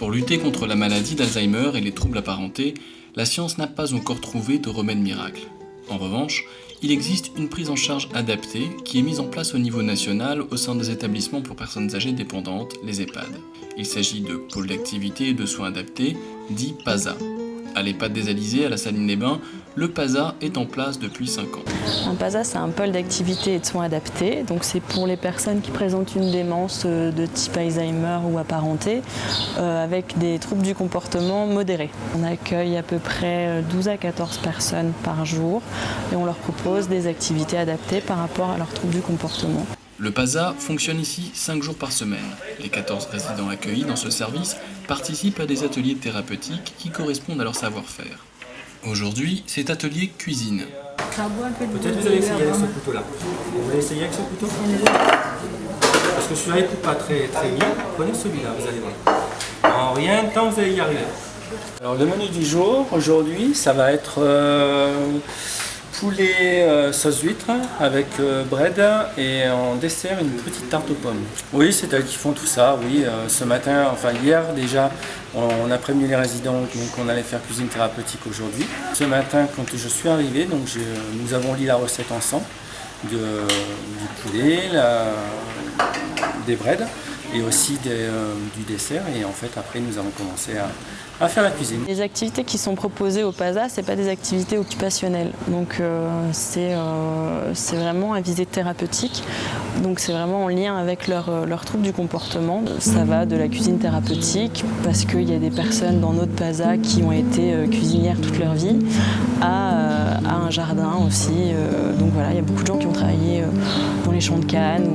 Pour lutter contre la maladie d'Alzheimer et les troubles apparentés, la science n'a pas encore trouvé de remède miracle. En revanche, il existe une prise en charge adaptée qui est mise en place au niveau national au sein des établissements pour personnes âgées dépendantes, les EHPAD. Il s'agit de pôles d'activité et de soins adaptés, dits PASA. À l'EHPAD des Alizés, à la Saline-les-Bains, le PASA est en place depuis 5 ans. Un PASA, c'est un pôle d'activité et de soins adaptés. Donc c'est pour les personnes qui présentent une démence de type Alzheimer ou apparenté, avec des troubles du comportement modérés. On accueille à peu près 12 à 14 personnes par jour et on leur propose des activités adaptées par rapport à leurs troubles du comportement. Le PASA fonctionne ici 5 jours par semaine. Les 14 résidents accueillis dans ce service participent à des ateliers thérapeutiques qui correspondent à leur savoir-faire. Aujourd'hui, c'est atelier cuisine. Peut-être vous allez essayer avec ce couteau-là. Vous voulez essayer avec ce couteau? Parce que celui-là ne coupe pas très bien. Prenez celui-là, vous allez voir. En rien de temps, vous allez y arriver. Alors le menu du jour, aujourd'hui, ça va être poulet sauce huître avec bread et en dessert une petite tarte aux pommes. Oui, c'est elles qui font tout ça. Oui, ce matin, enfin hier déjà, on a prévenu les résidents qu'on allait faire cuisine thérapeutique aujourd'hui. Ce matin, quand je suis arrivé, donc nous avons lu la recette ensemble du poulet, des breads et aussi du dessert. Et en fait, après, nous avons commencé à faire la cuisine. Les activités qui sont proposées au PASA, ce n'est pas des activités occupationnelles. Donc c'est vraiment à visée thérapeutique. Donc c'est vraiment en lien avec leur trouble du comportement. Ça va de la cuisine thérapeutique, parce qu'il y a des personnes dans notre PASA qui ont été cuisinières toute leur vie, à un jardin aussi. Donc voilà, il y a beaucoup de gens qui ont travaillé dans les champs de canne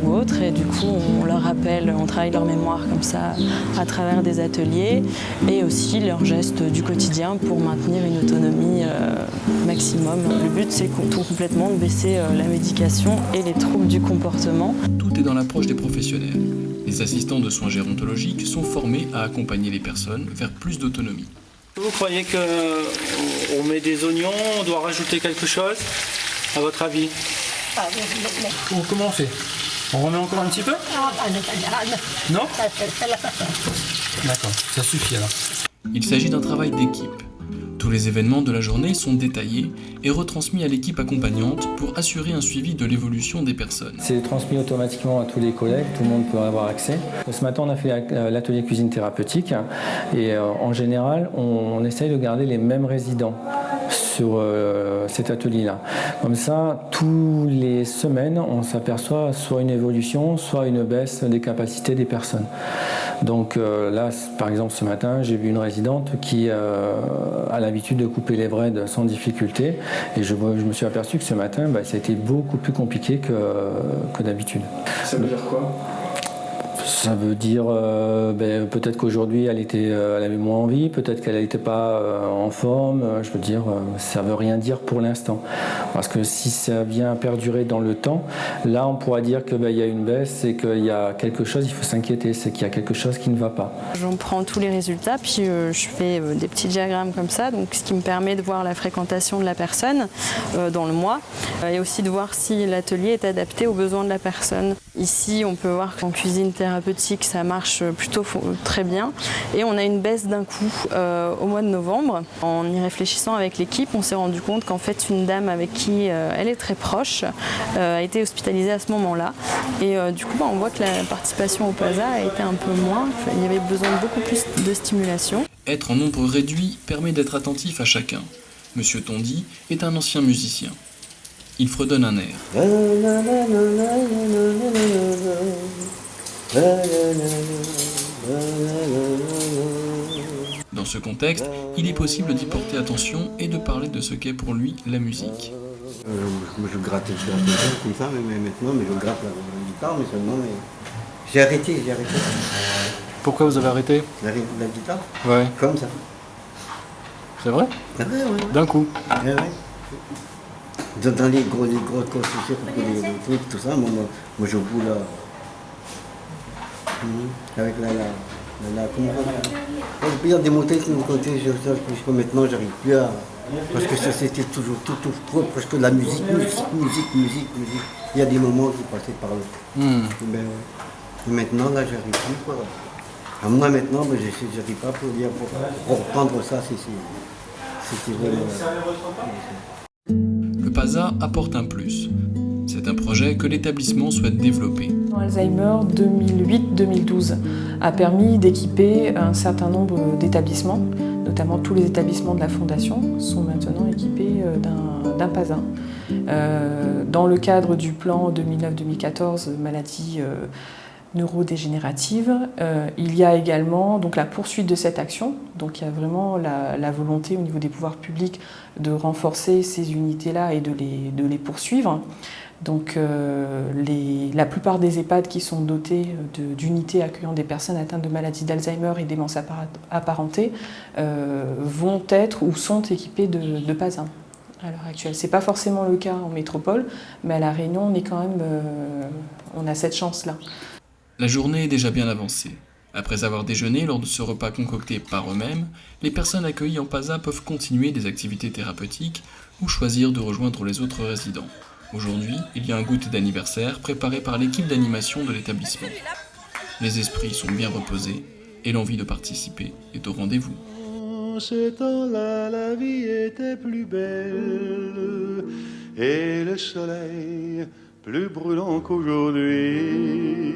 ou autres. Et du coup, on leur rappelle, on travaille leur mémoire comme ça à travers des ateliers. Et aussi leurs gestes du quotidien pour maintenir une autonomie maximum. Le but, c'est tout complètement de baisser la médication et les troubles du comportement. Tout est dans l'approche des professionnels. Les assistants de soins gérontologiques sont formés à accompagner les personnes vers plus d'autonomie. Vous croyez qu'on met des oignons, on doit rajouter quelque chose, à votre avis? Ou comment on fait? On remet encore un petit peu? Non? D'accord, ça suffit alors. Il s'agit d'un travail d'équipe. Tous les événements de la journée sont détaillés et retransmis à l'équipe accompagnante pour assurer un suivi de l'évolution des personnes. C'est transmis automatiquement à tous les collègues, tout le monde peut avoir accès. Ce matin, on a fait l'atelier cuisine thérapeutique et en général, on essaye de garder les mêmes résidents sur cet atelier-là. Comme ça, tous les semaines, on s'aperçoit soit une évolution, soit une baisse des capacités des personnes. Donc là, par exemple, ce matin, j'ai vu une résidente qui a l'habitude de couper les breads sans difficulté. Et je me suis aperçu que ce matin, ça a été beaucoup plus compliqué que d'habitude. Ça veut dire quoi ? Ça veut dire peut-être qu'aujourd'hui elle avait moins envie, peut-être qu'elle n'était pas en forme. Je veux dire, ça veut rien dire pour l'instant. Parce que si ça vient perdurer dans le temps, là on pourra dire qu'il y a une baisse et qu'il y a quelque chose, il faut s'inquiéter, c'est qu'il y a quelque chose qui ne va pas. J'en prends tous les résultats, puis je fais des petits diagrammes comme ça, donc ce qui me permet de voir la fréquentation de la personne dans le mois et aussi de voir si l'atelier est adapté aux besoins de la personne. Ici, on peut voir qu'en cuisine thérapeutique, ça marche plutôt très bien. Et on a une baisse d'un coup au mois de novembre. En y réfléchissant avec l'équipe, on s'est rendu compte qu'en fait, une dame avec qui elle est très proche a été hospitalisée à ce moment-là. Et du coup, on voit que la participation au PASA a été un peu moins. Il y avait besoin de beaucoup plus de stimulation. Être en nombre réduit permet d'être attentif à chacun. Monsieur Tondy est un ancien musicien. Il fredonne un air. Dans ce contexte, il est possible d'y porter attention et de parler de ce qu'est pour lui la musique. Je gratte comme ça, mais maintenant, je gratte la guitare, mais seulement. J'ai arrêté. Pourquoi vous avez arrêté? La guitare? Ouais. Comme ça. C'est vrai? Ah ouais. D'un coup? Ouais. Dans les grosses constructions, les trucs, tout ça, moi je joue là. Avec comment on peut dire des montées de côté, maintenant j'arrive plus à. Parce que ça c'était toujours tout propre, parce que la musique. Il y a des moments qui passaient par là. Mais maintenant là j'arrive plus quoi. Moi maintenant, je n'arrive pas pour reprendre ça, c'est vraiment... Le PASA apporte un plus. C'est un projet que l'établissement souhaite développer. Alzheimer 2008-2012 a permis d'équiper un certain nombre d'établissements, notamment tous les établissements de la Fondation sont maintenant équipés d'un PASA. Dans le cadre du plan 2009-2014 maladies neurodégénératives, il y a également donc, la poursuite de cette action. Donc il y a vraiment la volonté au niveau des pouvoirs publics de renforcer ces unités-là et de les poursuivre. Donc la plupart des EHPAD qui sont dotés d'unités accueillant des personnes atteintes de maladies d'Alzheimer et démence apparentée vont être ou sont équipés de PASA à l'heure actuelle. Ce n'est pas forcément le cas en métropole, mais à La Réunion, on a cette chance-là. La journée est déjà bien avancée. Après avoir déjeuné lors de ce repas concocté par eux-mêmes, les personnes accueillies en PASA peuvent continuer des activités thérapeutiques ou choisir de rejoindre les autres résidents. Aujourd'hui, il y a un goûter d'anniversaire préparé par l'équipe d'animation de l'établissement. Les esprits sont bien reposés et l'envie de participer est au rendez-vous. En ce temps-là, la vie était plus belle et le soleil plus brûlant qu'aujourd'hui.